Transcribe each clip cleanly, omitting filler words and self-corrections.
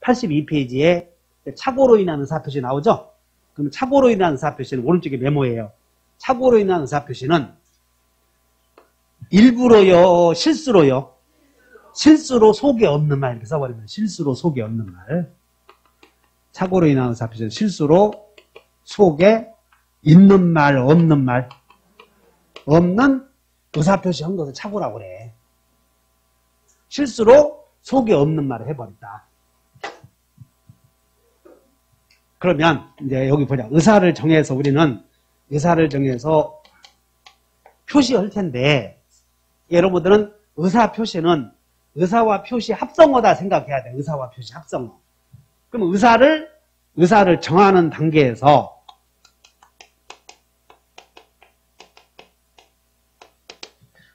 82페이지에 착오로 인한 의사표시 나오죠? 그럼 착오로 인한 의사표시는 오른쪽에 메모예요. 착오로 인한 의사표시는 일부러요, 실수로요. 실수로 속에 없는 말 이렇게 써버리면 실수로 속에 없는 말. 착오로 인한 의사표시는 실수로 속에 있는 말, 없는 말. 없는 의사표시 한 것을 착오라고 그래. 실수로 속에 없는 말을 해버린다. 그러면 이제 여기 보자. 의사를 정해서 우리는 의사를 정해서 표시할 텐데 여러분들은 의사 표시는 의사와 표시 합성어다 생각해야 돼. 의사와 표시 합성어. 그럼 의사를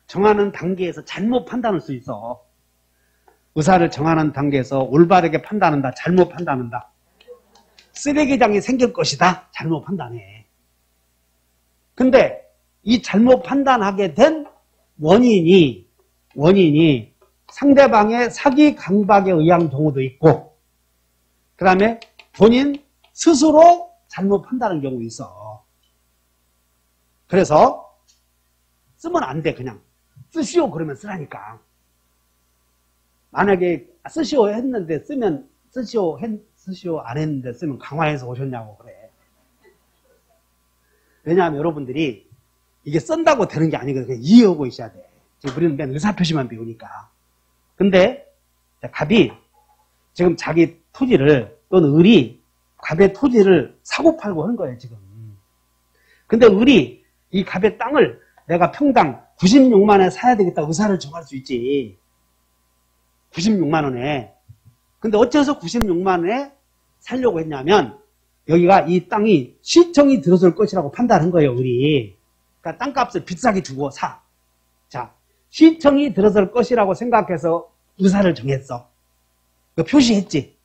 정하는 단계에서 잘못 판단할 수 있어. 의사를 정하는 단계에서 올바르게 판단한다. 잘못 판단한다. 쓰레기장이 생길 것이다. 잘못 판단해. 근데 이 잘못 판단하게 된 원인이 상대방의 사기 강박에 의한 경우도 있고 그 다음에 본인 스스로 잘못 판단하는 경우도 있어. 그래서 쓰면 안 돼. 그냥 쓰시오 그러면 쓰라니까. 만약에 쓰시오 했는데 쓰면 쓰시오 안 했는데 쓰면 강화해서 오셨냐고 그래. 왜냐하면 여러분들이 이게 쓴다고 되는 게 아니거든. 그냥 이해하고 있어야 돼. 지금 우리는 맨 의사표시만 배우니까. 근데 갑이 지금 자기 토지를 또는 을이 갑의 토지를 사고 팔고 하는 거예요 지금. 근데 을이 이 갑의 땅을 내가 평당 96만 원에 사야 되겠다 의사를 정할 수 있지. 96만 원에. 근데 어째서 96만 원에 살려고 했냐면 여기가 이 땅이 시청이 들어설 것이라고 판단한 거예요 을이. 그러니까 땅값을 비싸게 주고 사. 자, 시청이 들어설 것이라고 생각해서 의사를 정했어. 표시했지.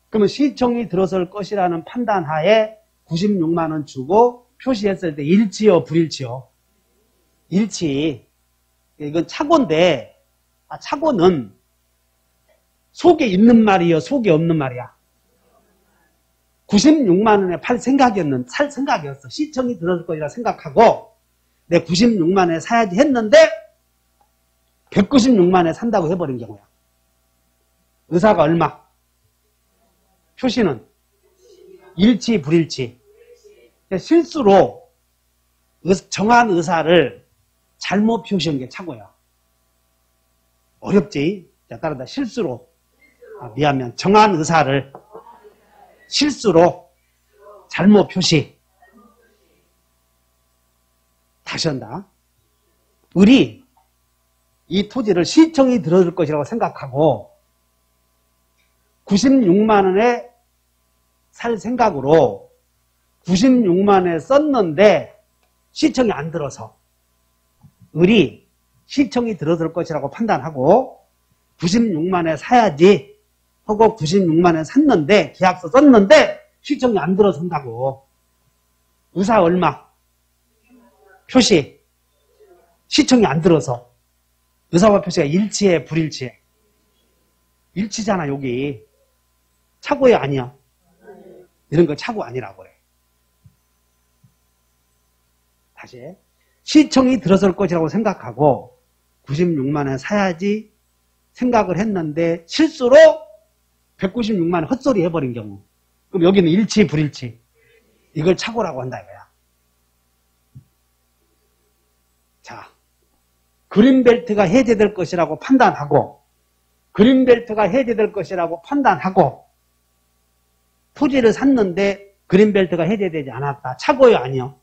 그러면 시청이 들어설 것이라는 판단하에 96만 원 주고 표시했을 때 일치요 불일치요? 일치. 이건 착오인데 착오는 속에 있는 말이요 속에 없는 말이야? 96만 원에 살 생각이었어. 시청이 들어설 것이라 생각하고 내 96만 원에 사야지 했는데 196만 원에 산다고 해버린 경우야. 의사가 얼마? 표시는? 일치 불일치. 실수로 정한 의사를 잘못 표시한 게 착오야. 어렵지? 자, 따라다 실수로 미안 정한 의사를 실수로 잘못 표시. 다시 한다. 을이 이 토지를 시청이 들어줄 것이라고 생각하고 96만 원에 살 생각으로 96만 원에 썼는데 시청이 안 들어서 을이 시청이 들어설 것이라고 판단하고 96만 원에 사야지 하고 96만 원에 샀는데 계약서 썼는데 시청이 안 들어서 산다고. 의사 얼마? 표시. 시청이 안 들어서. 의사와 표시가 일치해 불일치해? 일치잖아 여기. 착오야 아니야? 이런 거 착오 아니라고 그래. 다시 해. 시청이 들어설 것이라고 생각하고 96만 원에 사야지 생각을 했는데 실수로 196만 원 헛소리 해버린 경우. 그럼 여기는 일치 불일치? 이걸 착오라고 한다 이거야. 자, 그린벨트가 해제될 것이라고 판단하고 그린벨트가 해제될 것이라고 판단하고 토지를 샀는데 그린벨트가 해제되지 않았다. 착오요 아니요?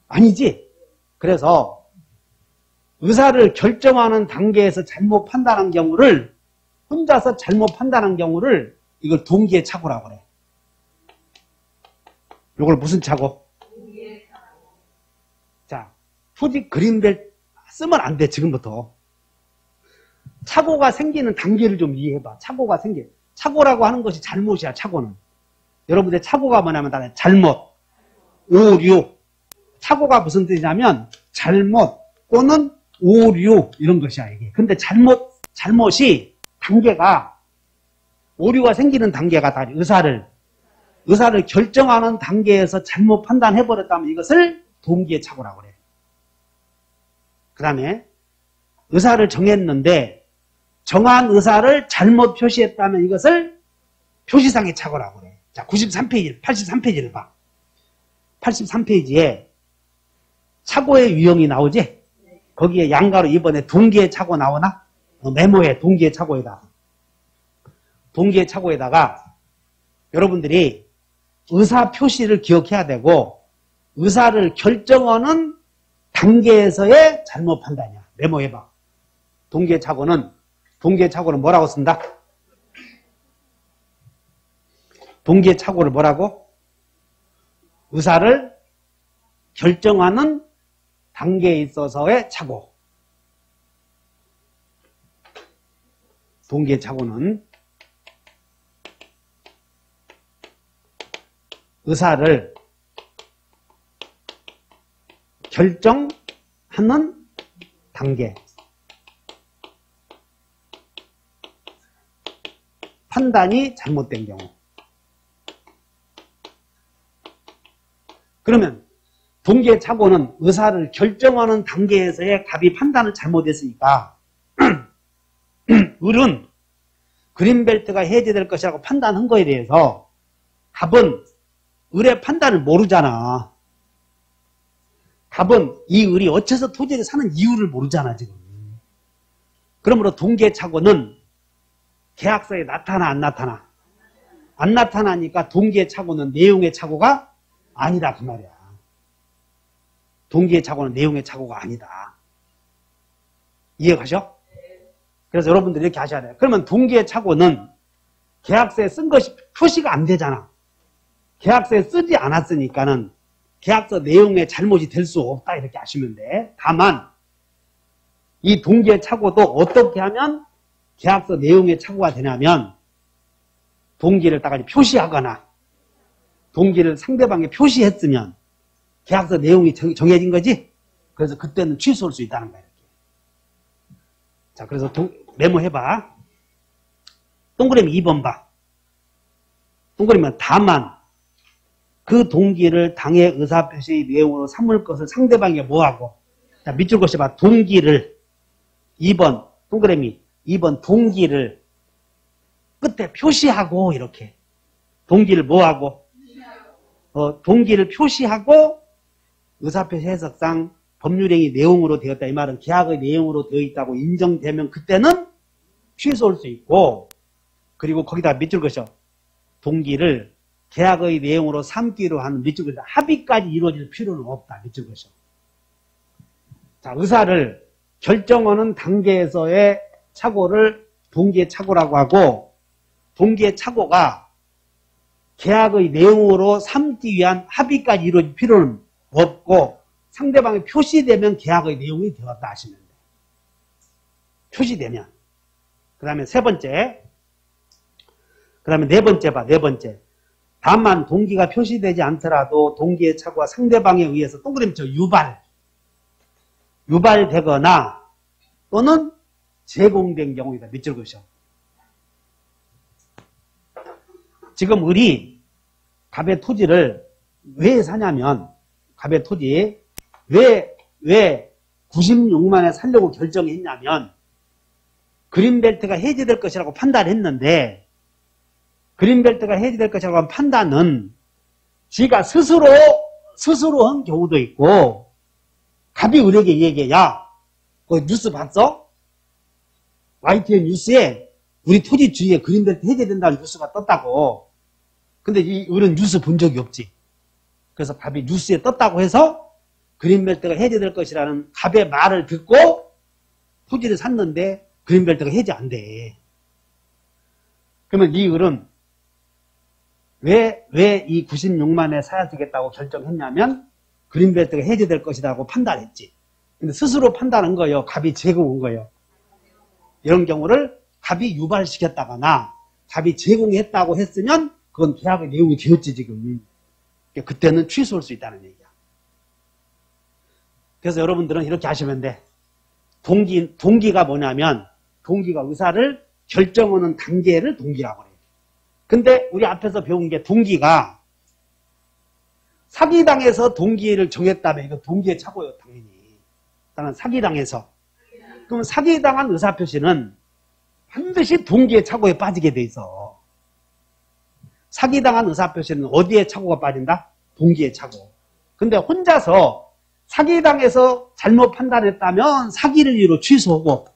아니지. 그래서 의사를 결정하는 단계에서 잘못 판단한 경우를 혼자서 잘못 판단한 경우를 이걸 동기의 착오라고 그래. 이걸 무슨 착오? 자, 토지 그린벨트 쓰면 안 돼 지금부터. 착오가 생기는 단계를 좀 이해해봐. 착오라고 하는 것이 잘못이야. 착오는. 여러분들 착오가 뭐냐면 다 잘못, 오류. 착오가 무슨 뜻이냐면 잘못 또는 오류 이런 것이야 이게. 근데 잘못이 단계가 오류가 생기는 단계가 다 의사를 결정하는 단계에서 잘못 판단해버렸다면 이것을 동기의 착오라고 그래요. 그 다음에 의사를 정했는데 정한 의사를 잘못 표시했다면 이것을 표시상의 착오라고 그래요. 자, 83페이지를 봐. 83페이지에 착오의 유형이 나오지? 거기에 양가로 이번에 동기의 착오 나오나? 메모에 동기의 착오에다가. 동기의 착오에다가 여러분들이 의사 표시를 기억해야 되고 의사를 결정하는 단계에서의 잘못 판단이야. 메모해봐. 동기의 착오는 뭐라고 쓴다? 동기의 착오를 뭐라고? 의사를 결정하는 단계에 있어서의 착오. 동기의 착오는 의사를 결정하는 단계. 판단이 잘못된 경우. 그러면 동기의 착오는 의사를 결정하는 단계에서의 갑이 판단을 잘못했으니까 을은 그린벨트가 해제될 것이라고 판단한 거에 대해서 갑은 을의 판단을 모르잖아. 갑은 이 을이 어째서 토지를 사는 이유를 모르잖아 지금. 그러므로 동기의 착오는 계약서에 나타나 안 나타나? 안 나타나니까 동기의 착오는 내용의 착오가 아니다 그 말이야. 동기의 착오는 내용의 착오가 아니다. 이해가셔? 그래서 여러분들이 이렇게 하셔야 돼요. 그러면 동기의 착오는 계약서에 쓴 것이 표시가 안 되잖아. 계약서에 쓰지 않았으니까는 계약서 내용의 잘못이 될 수 없다 이렇게 하시면 돼. 다만 이 동기의 착오도 어떻게 하면 계약서 내용의 착오가 되냐면 동기를 딱 표시하거나 동기를 상대방에 표시했으면 계약서 내용이 정해진 거지. 그래서 그때는 취소할 수 있다는 거야. 이렇게. 자, 그래서 메모해봐. 동그라미 2번 봐. 동그라미는 다만 그 동기를 당의 의사표시 내용으로 삼을 것을 상대방이 뭐하고. 자, 밑줄 그어봐. 동기를 2번 동그라미 2번 동기를 끝에 표시하고 이렇게. 동기를 뭐하고? 동기를 표시하고 의사표시 해석상 법률행위 내용으로 되었다. 이 말은 계약의 내용으로 되어 있다고 인정되면 그때는 취소할 수 있고, 그리고 거기다 밑줄 그으셔. 동기를 계약의 내용으로 삼기로 하는 밑줄 그으셔. 합의까지 이루어질 필요는 없다. 밑줄 그으셔. 자, 의사를 결정하는 단계에서의 착오를 동기의 착오라고 하고, 동기의 착오가 계약의 내용으로 삼기 위한 합의까지 이루어질 필요는 없고 상대방이 표시되면 계약의 내용이 되었다 하시면 돼요. 표시되면. 그 다음에 세 번째. 그 다음에 네 번째 봐. 네 번째. 다만 동기가 표시되지 않더라도 동기의 착오가 상대방에 의해서 동그라미 쳐 유발되거나 또는 제공된 경우이다. 밑줄 그으셔. 지금 을이 갑의 토지를 왜 사냐면, 갑의 토지 왜 96만에 살려고 결정했냐면 그린벨트가 해제될 것이라고 판단했는데, 그린벨트가 해제될 것이라고 한 판단은 지가 스스로 한 경우도 있고, 갑이 을에게 얘기해. 야, 그 뉴스 봤어? YTN 뉴스에 우리 토지 주위에 그린벨트 해제된다는 뉴스가 떴다고. 근데 이 을은 뉴스 본 적이 없지. 그래서 갑이 뉴스에 떴다고 해서 그린벨트가 해제될 것이라는 갑의 말을 듣고 토지를 샀는데 그린벨트가 해제 안 돼. 그러면 이 을은 왜 이 96만에 사야 되겠다고 결정했냐면 그린벨트가 해제될 것이라고 판단했지. 근데 스스로 판단한 거예요. 갑이 제공한 거예요. 이런 경우를 갑이 유발시켰다거나 갑이 제공했다고 했으면 그건 계약의 내용이 되었지 지금. 그때는 취소할 수 있다는 얘기야. 그래서 여러분들은 이렇게 하시면 돼. 동기가 뭐냐면 동기가 의사를 결정하는 단계를 동기라고 그래요. 근데 우리 앞에서 배운 게 동기가 사기당해서 동기를 정했다면 이거 동기의 착오예요, 당연히. 일단은 사기당해서. 그럼 사기당한 의사표시는 반드시 동기의 착오에 빠지게 돼 있어. 사기당한 의사표시는 어디에 착오가 빠진다? 동기의 착오. 근데 혼자서 사기당해서 잘못 판단했다면 사기를 이유로 취소하고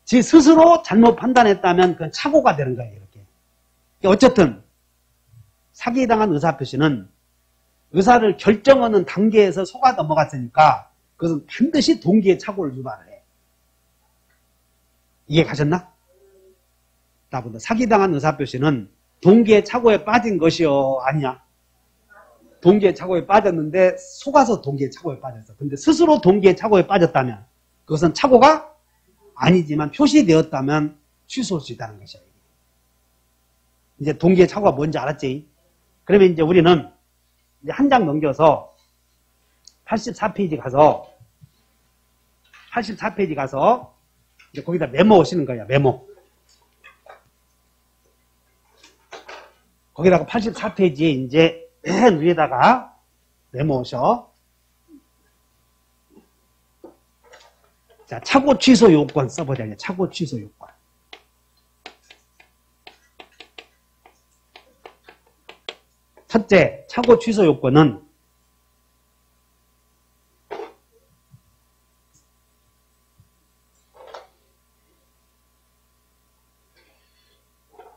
지 스스로 잘못 판단했다면 그건 착오가 되는 거예요. 이렇게. 어쨌든 사기당한 의사표시는 의사를 결정하는 단계에서 속아 넘어갔으니까 그것은 반드시 동기의 착오를 유발해. 이해 가셨나? 나보다 사기당한 의사표시는 동기의 착오에 빠진 것이요? 아니냐? 동기의 착오에 빠졌는데 속아서 동기의 착오에 빠졌어. 근데 스스로 동기의 착오에 빠졌다면 그것은 착오가 아니지만 표시되었다면 취소할 수 있다는 것이야. 이제 동기의 착오가 뭔지 알았지? 그러면 이제 우리는 이제 한 장 넘겨서 84페이지 가서 이제 거기다 메모 오시는 거야. 메모. 거기다가 84페이지에 이제 맨 위에다가 메모 오셔. 자, 착오 취소 요건 써보자. 이제 착오 취소 요건. 첫째, 착오 취소 요건은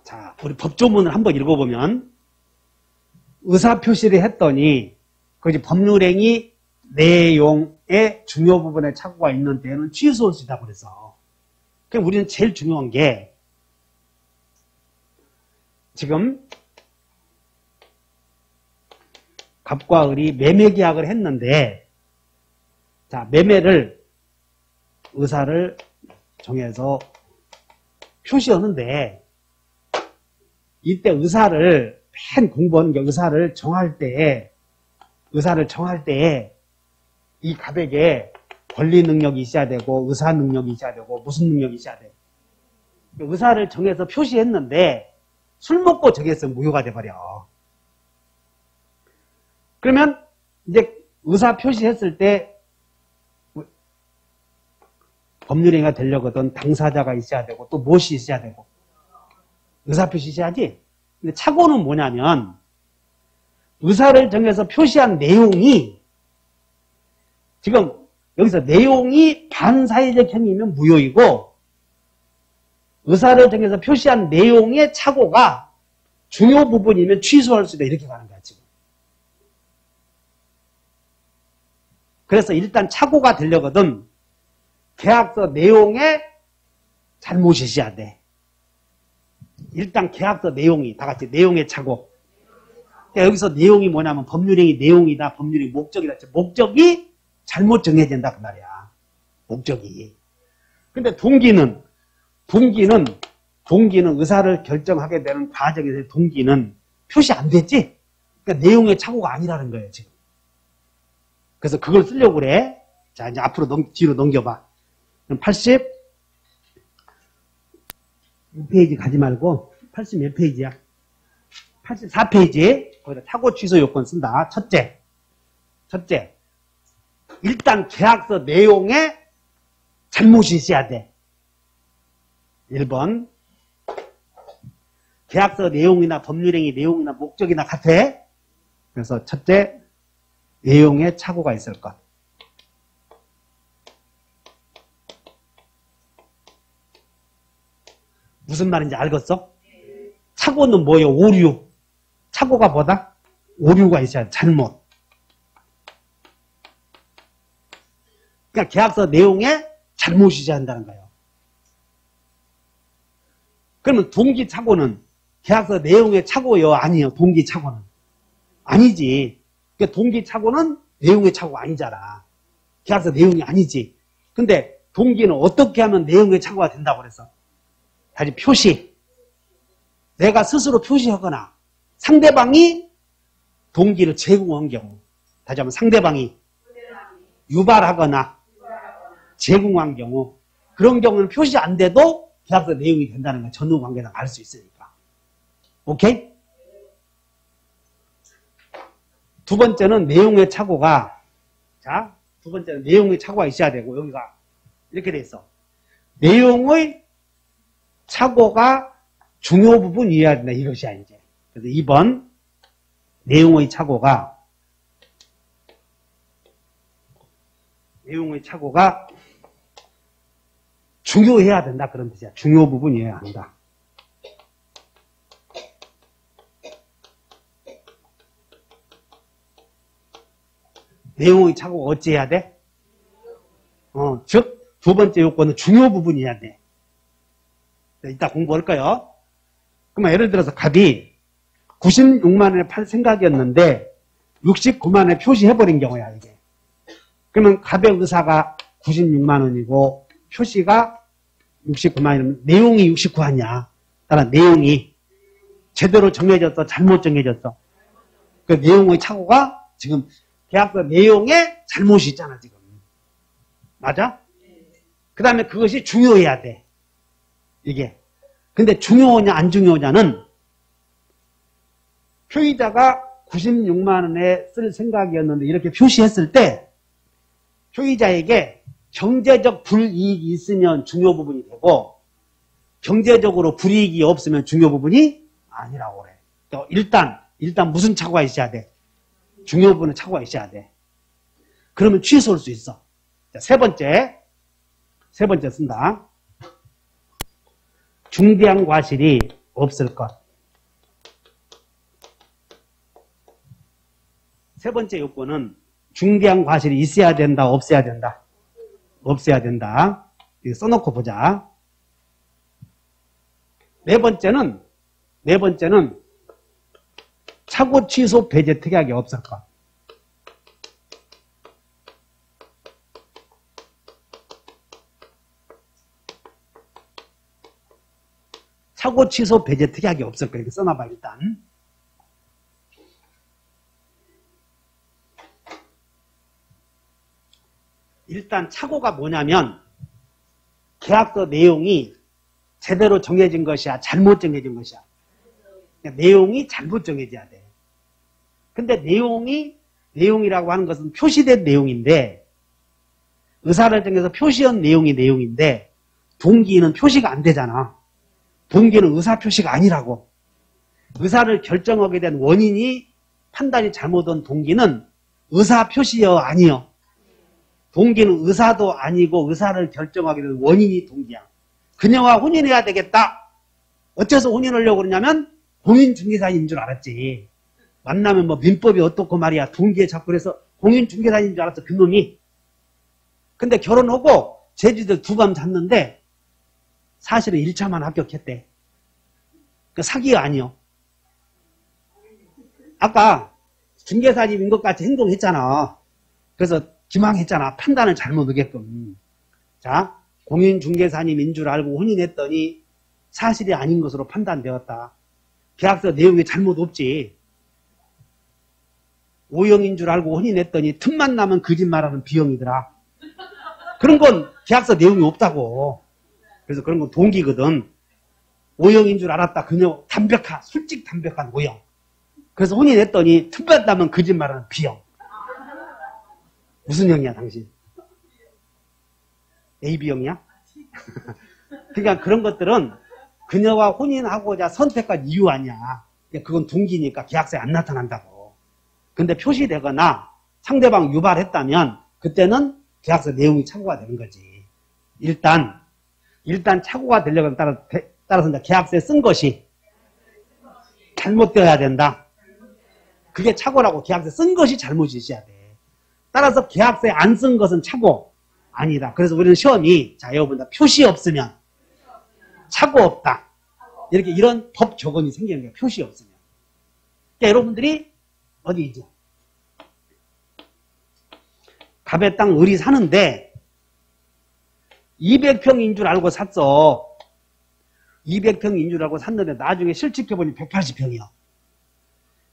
자, 우리 법조문을 한번 읽어보면 의사표시를 했더니 그 법률행위 내용의 중요 부분에 착오가 있는 데에는 취소할 수 있다고 그래서 그럼 우리는 제일 중요한 게 지금 갑과 을이 매매 계약을 했는데 자, 매매를 의사를 정해서 표시하는데 이때 의사를 맨 공부하는 게 의사를 정할 때에 이 갑에게 권리 능력이 있어야 되고 의사 능력이 있어야 되고 무슨 능력이 있어야 돼. 의사를 정해서 표시했는데 술 먹고 정했으면 무효가 돼버려. 그러면 이제 의사 표시했을 때 법률행위가 되려거든 당사자가 있어야 되고 또 무엇이 있어야 되고 의사 표시 있어야지. 근데 착오는 뭐냐면 의사를 정해서 표시한 내용이 지금 여기서 내용이 반사회적 행위면 무효이고 의사를 정해서 표시한 내용의 착오가 중요 부분이면 취소할 수 있다 이렇게 가는 거야 지금. 그래서 일단 착오가 되려거든 계약서 내용에 잘못이 있어야 돼. 일단 계약서 내용이 다 같이 내용의 착오. 그러니까 여기서 내용이 뭐냐면 법률행위 내용이다. 법률행위 목적이다. 목적이 잘못 정해진다 그 말이야. 목적이. 근데 동기는 의사를 결정하게 되는 과정에서 동기는 표시 안 됐지? 그러니까 내용의 착오가 아니라는 거예요 지금. 그래서 그걸 쓰려고 그래. 자, 이제 앞으로 뒤로 넘겨봐. 그럼 82페이지 가지 말고 80 몇 페이지야? 84페이지 거기다 착오 취소 요건 쓴다. 첫째 일단 계약서 내용에 잘못이 있어야 돼. 1번 계약서 내용이나 법률행위 내용이나 목적이나 같아. 그래서 첫째 내용에 착오가 있을 것. 무슨 말인지 알겠어? 착오는 뭐예요? 오류. 착오가 뭐다? 오류가 있어야 돼. 잘못. 그러니까 계약서 내용에 잘못이 있어야 한다는 거예요. 그러면 동기 착오는 계약서 내용의 착오요? 아니요. 동기 착오는. 아니지. 그러니까 동기 착오는 내용의 착오가 아니잖아. 계약서 내용이 아니지. 근데 동기는 어떻게 하면 내용의 착오가 된다고 그랬어? 다시 표시. 내가 스스로 표시하거나 상대방이 동기를 제공한 경우. 다시 한번 상대방이 유발하거나 제공한 경우. 그런 경우는 표시 안 돼도 계약서 내용이 된다는 걸 전후관계상 알 수 있으니까. 오케이? 두 번째는 내용의 착오가, 자, 두 번째는 내용의 착오가 있어야 되고, 여기가 이렇게 돼 있어. 내용의 착오가 중요 부분이어야 된다. 이것이야, 이제. 그래서 2번, 내용의 착오가 중요해야 된다. 그런 뜻이야. 중요 부분이어야 한다. 내용의 착오가 어찌해야 돼? 즉, 두 번째 요건은 중요 부분이어야 돼. 이따 공부할까요? 그러면 예를 들어서 갑이 96만 원에 팔 생각이었는데 69만 원에 표시해버린 경우야, 이게. 그러면 갑의 의사가 96만 원이고 표시가 69만 원이면 내용이 69 아니야. 따라 내용이 제대로 정해졌어, 잘못 정해졌어. 그 내용의 착오가 지금 계약서 내용에 잘못이 있잖아, 지금. 맞아? 그 다음에 그것이 중요해야 돼. 이게. 근데 중요하냐, 안 중요하냐는 표의자가 96만 원에 쓸 생각이었는데 이렇게 표시했을 때 표의자에게 경제적 불이익이 있으면 중요 부분이 되고 경제적으로 불이익이 없으면 중요 부분이 아니라고 그래. 일단 무슨 착오가 있어야 돼? 중요 부분은 착오가 있어야 돼. 그러면 취소할 수 있어. 자, 세 번째 쓴다. 중대한 과실이 없을 것. 세 번째 요건은 중대한 과실이 있어야 된다, 없어야 된다? 없어야 된다. 이거 써놓고 보자. 네 번째는 착오 취소 배제 특약이 없을 것. 착오 취소 배제 특약이 없을 거. 이렇게 써놔봐, 일단. 일단 착오가 뭐냐면 계약서 내용이 제대로 정해진 것이야, 잘못 정해진 것이야. 그러니까 내용이 잘못 정해져야 돼. 근데 내용이라고 하는 것은 표시된 내용인데 의사를 정해서 표시한 내용인데 동기는 표시가 안 되잖아. 동기는 의사 표시가 아니라고. 의사를 결정하게 된 원인이 판단이 잘못된 동기는 의사 표시여 아니여. 동기는 의사도 아니고 의사를 결정하게 된 원인이 동기야. 그녀와 혼인해야 되겠다. 어째서 혼인하려고 그러냐면 공인중개사인 줄 알았지. 만나면 뭐 민법이 어떻고 말이야. 동기에 자꾸 그래서 공인중개사인 줄 알았어, 그놈이. 근데 결혼하고 제주도 2밤 잤는데 사실은 1차만 합격했대. 그 사기가 아니요. 아까 중개사님인 것 같이 행동했잖아. 그래서 기망했잖아. 판단을 잘못 하게끔. 자, 공인중개사님인 줄 알고 혼인했더니 사실이 아닌 것으로 판단되었다. 계약서 내용이 잘못 없지. O형인 줄 알고 혼인했더니 틈만 나면 거짓말하는 B형이더라. 그런 건 계약서 내용이 없다고. 그래서 그런 건 동기거든. O형인 줄 알았다. 그냥 솔직 담백한 O형. 그래서 혼인했더니 틈만 나면 거짓말하는 B형. 무슨 형이야, 당신? AB형이야? 그러니까 그런 것들은 그녀와 혼인하고자 선택한 이유 아니야. 그건 동기니까 계약서에 안 나타난다고. 근데 표시되거나 상대방 유발했다면 그때는 계약서 내용이 착오가 되는 거지. 일단 착오가 되려고 따라서 계약서에 쓴 것이 잘못되어야 된다. 그게 착오라고. 계약서에 쓴 것이 잘못이 있어야 돼. 따라서 계약서에 안 쓴 것은 착오 아니다. 그래서 우리는 시험이, 자, 여러분들 표시 없으면 착오 없다. 이렇게 이런 법 조건이 생기는 거예요. 표시 없으면. 그러니까 여러분들이 어디 이제 갑의 땅 을이 사는데 200평인 줄 알고 샀어. 200평인 줄 알고 샀는데 나중에 실직해보니 180평이야.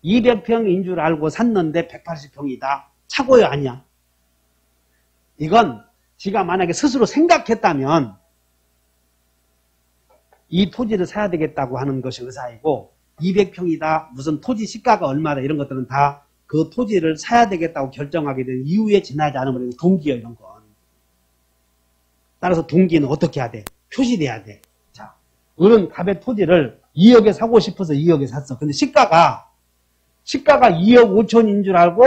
200평인 줄 알고 샀는데 180평이다. 착오요, 아니야? 이건 지가 만약에 스스로 생각했다면 이 토지를 사야 되겠다고 하는 것이 의사이고 200평이다, 무슨 토지 시가가 얼마다 이런 것들은 다 그 토지를 사야 되겠다고 결정하게 된 이후에 지나지 않으면 동기요, 이런 건. 따라서 동기는 어떻게 해야 돼? 표시돼야 돼. 자, 을은 갑의 토지를 2억에 사고 싶어서 2억에 샀어. 근데 시가가 2억 5천인 줄 알고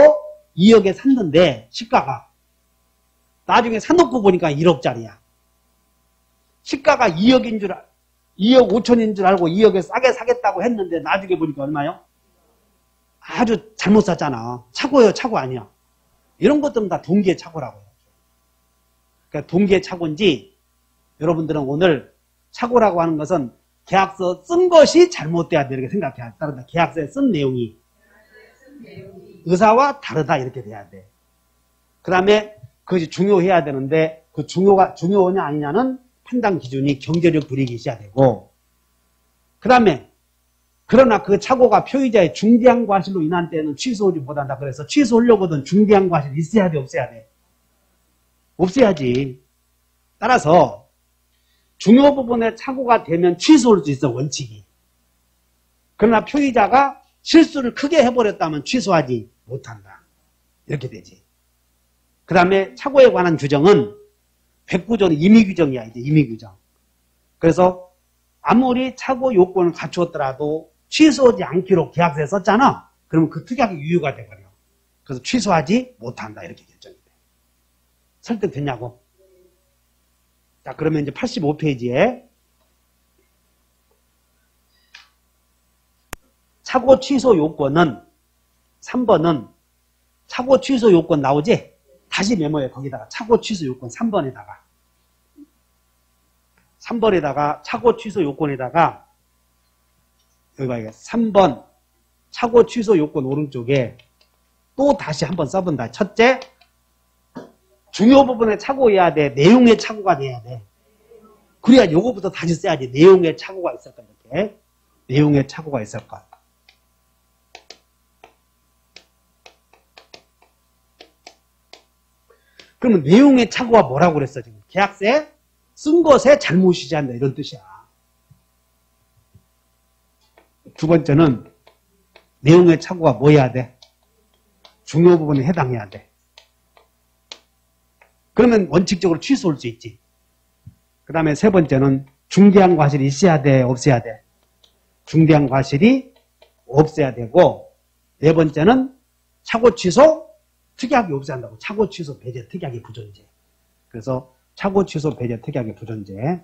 2억에 샀는데 시가가 나중에 사놓고 보니까 1억짜리야. 시가가 2억 5천인 줄 알고 2억에 싸게 사겠다고 했는데 나중에 보니까 얼마요? 아주 잘못 샀잖아. 착오예요, 착오 아니야. 이런 것들은 다 동기의 착오라고요. 그러니까 동기의 착오인지 여러분들은 오늘 착오라고 하는 것은 계약서 쓴 것이 잘못돼야 돼 이렇게 생각해야 돼. 계약서에 쓴 내용이 의사와 다르다 이렇게 돼야 돼. 그 다음에 그것이 중요해야 되는데 그 중요하냐 아니냐는 판단 기준이 경제력 불이익이 있어야 되고, 그 다음에 그러나 그 착오가 표의자의 중대한 과실로 인한 때는 취소하지 못한다. 그래서 취소하려거든 중대한 과실이 있어야 돼, 없어야 돼? 없어야지. 따라서 중요 부분에 착오가 되면 취소할 수 있어, 원칙이. 그러나 표의자가 실수를 크게 해버렸다면 취소하지 못한다. 이렇게 되지. 그 다음에 착오에 관한 규정은 109조는 임의규정이야, 이제 임의규정. 그래서 아무리 착오 요건을 갖추었더라도 취소하지 않기로 계약서에 썼잖아. 그러면 그 특약이 유효가 돼버려. 그래서 취소하지 못한다. 이렇게 결정이 돼. 설득됐냐고? 자, 그러면 이제 85페이지에 착오 취소 요건은 3번은 착오 취소 요건 나오지? 다시 메모해. 거기다가 착오 취소 요건 3번에다가 착오 취소 요건에다가 여기 봐, 3번 착오 취소 요건 오른쪽에 또 다시 한번 써본다. 첫째, 중요 부분에 착오해야 돼. 내용의 착오가 돼야 돼. 그래야 요거부터 다시 써야지. 내용의 착오가 있을까, 이렇게. 내용의 착오가 있을까. 그러면 내용의 착오가 뭐라고 그랬어, 지금? 계약서에 쓴 것에 잘못이지 않나, 이런 뜻이야. 두 번째는 내용의 착오가 뭐 해야 돼? 중요 부분에 해당해야 돼. 그러면 원칙적으로 취소할 수 있지. 그 다음에 세 번째는 중대한 과실이 있어야 돼, 없어야 돼? 중대한 과실이 없어야 되고, 네 번째는 착오 취소, 특약이 없어야 한다고. 착오 취소 배제 특약이 부존재. 그래서 착오 취소 배제 특약이 부존재.